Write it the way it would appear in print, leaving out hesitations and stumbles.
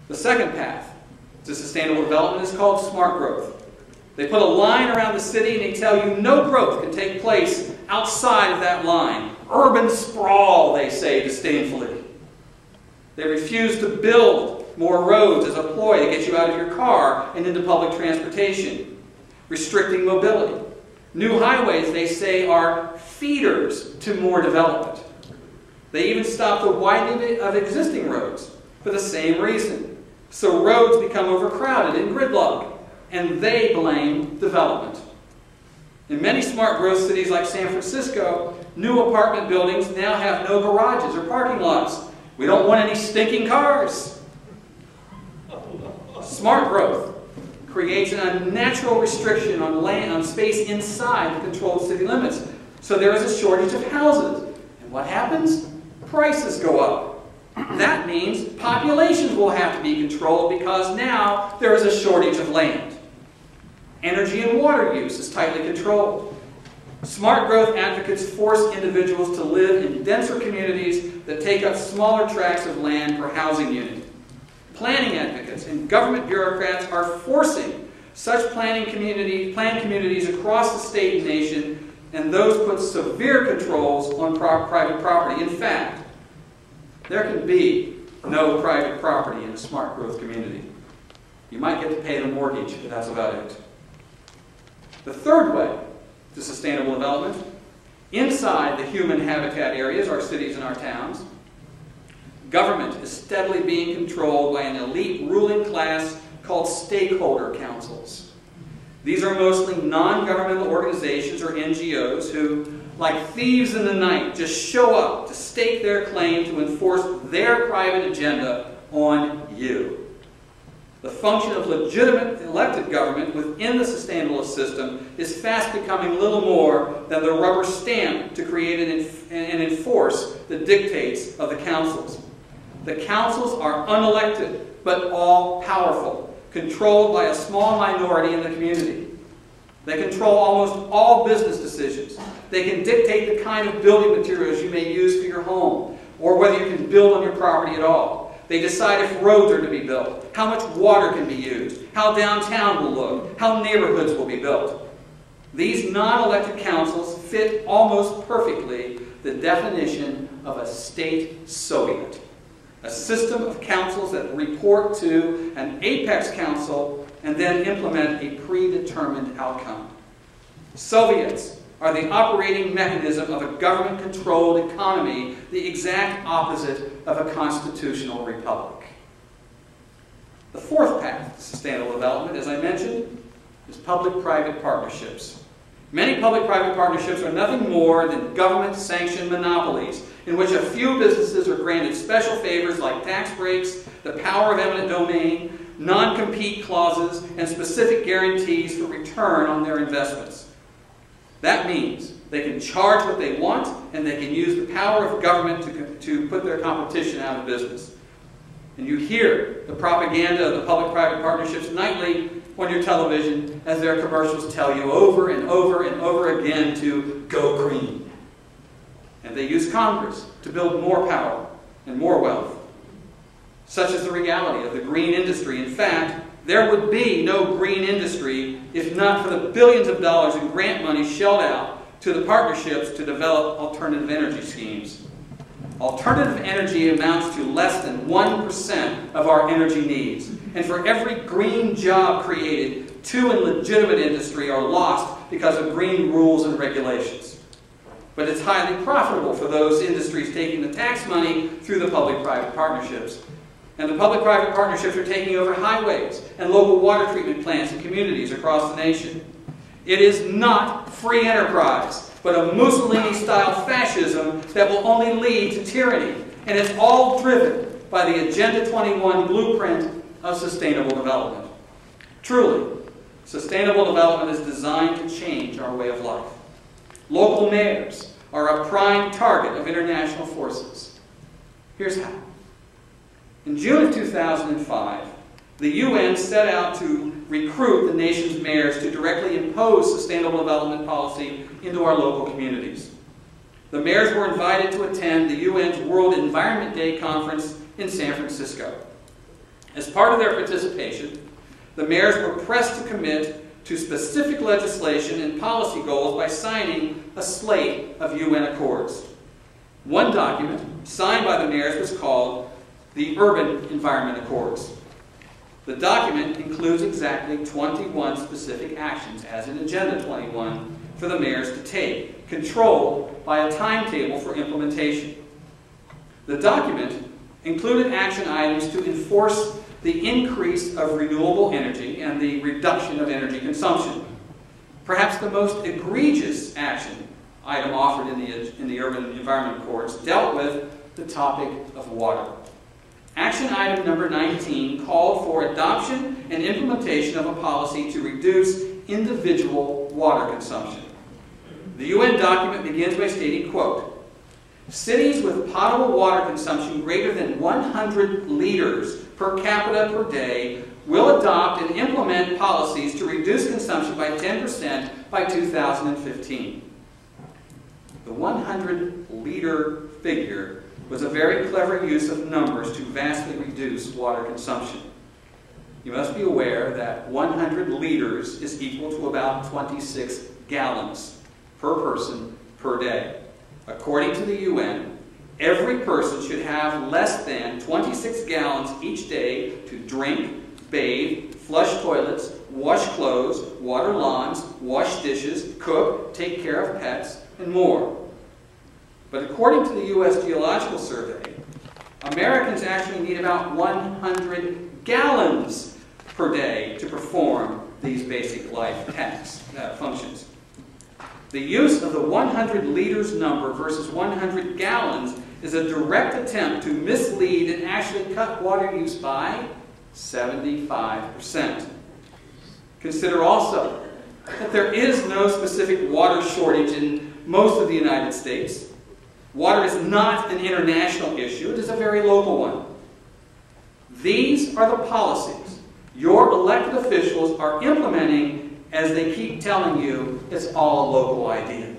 The second path to sustainable development is called smart growth. They put a line around the city and they tell you no growth can take place outside of that line. Urban sprawl, they say disdainfully. They refuse to build more roads as a ploy to get you out of your car and into public transportation, restricting mobility. New highways, they say, are feeders to more development. They even stop the widening of existing roads for the same reason. So roads become overcrowded and gridlocked, and they blame development. In many smart growth cities like San Francisco, new apartment buildings now have no garages or parking lots. We don't want any stinking cars. Smart growth creates an unnatural restriction on land, on space inside the controlled city limits. So there is a shortage of houses. And what happens? Prices go up. That means populations will have to be controlled because now there is a shortage of land. Energy and water use is tightly controlled. Smart growth advocates force individuals to live in denser communities that take up smaller tracts of land per housing unit. Planning advocates and government bureaucrats are forcing such planned communities across the state and nation, and those put severe controls on private property. In fact, there can be no private property in a smart growth community. You might get to pay the mortgage, but that's about it. The third way to sustainable development, inside the human habitat areas, our cities and our towns, government is steadily being controlled by an elite ruling class called stakeholder councils. These are mostly non-governmental organizations or NGOs who, like thieves in the night, just show up to stake their claim to enforce their private agenda on you. The function of legitimate elected government within the sustainable system is fast becoming little more than the rubber stamp to create and enforce the dictates of the councils. The councils are unelected, but all-powerful, controlled by a small minority in the community. They control almost all business decisions. They can dictate the kind of building materials you may use for your home, or whether you can build on your property at all. They decide if roads are to be built, how much water can be used, how downtown will look, how neighborhoods will be built. These non-elected councils fit almost perfectly the definition of a state Soviet, a system of councils that report to an apex council and then implement a predetermined outcome. Soviets are the operating mechanism of a government-controlled economy, the exact opposite of a constitutional republic. The fourth path to sustainable development, as I mentioned, is public-private partnerships. Many public-private partnerships are nothing more than government-sanctioned monopolies in which a few businesses are granted special favors like tax breaks, the power of eminent domain, non-compete clauses, and specific guarantees for return on their investments. That means they can charge what they want, and they can use the power of government to put their competition out of business. And you hear the propaganda of the public-private partnerships nightly on your television as their commercials tell you over and over and over again to go green. And they use Congress to build more power and more wealth. Such is the reality of the green industry. In fact, there would be no green industry if not for the billions of dollars in grant money shelled out to the partnerships to develop alternative energy schemes. Alternative energy amounts to less than 1% of our energy needs. And for every green job created, 2 in legitimate industry are lost because of green rules and regulations. But it's highly profitable for those industries taking the tax money through the public-private partnerships. And the public-private partnerships are taking over highways and local water treatment plants in communities across the nation. It is not free enterprise, but a Mussolini-style fascism that will only lead to tyranny. And it's all driven by the Agenda 21 blueprint of sustainable development. Truly, sustainable development is designed to change our way of life. Local mayors are a prime target of international forces. Here's how. In June of 2005, the UN set out to recruit the nation's mayors to directly impose sustainable development policy into our local communities. The mayors were invited to attend the UN's World Environment Day conference in San Francisco. As part of their participation, the mayors were pressed to commit to specific legislation and policy goals by signing a slate of UN accords. One document, signed by the mayors, was called the Urban Environment Accords. The document includes exactly 21 specific actions, as in Agenda 21, for the mayors to take, controlled by a timetable for implementation. The document included action items to enforce the increase of renewable energy and the reduction of energy consumption. Perhaps the most egregious action item offered in the Urban Environment Accords dealt with the topic of water. Action item number 19 called for adoption and implementation of a policy to reduce individual water consumption. The UN document begins by stating, quote, "Cities with potable water consumption greater than 100 liters per capita per day will adopt and implement policies to reduce consumption by 10% by 2015. The 100-liter figure was a very clever use of numbers to vastly reduce water consumption. You must be aware that 100 liters is equal to about 26 gallons per person per day. According to the UN, every person should have less than 26 gallons each day to drink, bathe, flush toilets, wash clothes, water lawns, wash dishes, cook, take care of pets, and more. But according to the U.S. Geological Survey, Americans actually need about 100 gallons per day to perform these basic life tasks, functions. The use of the 100 liters number versus 100 gallons is a direct attempt to mislead and actually cut water use by 75%. Consider also that there is no specific water shortage in most of the United States. Water is not an international issue, it is a very local one. These are the policies your elected officials are implementing as they keep telling you it's all a local idea.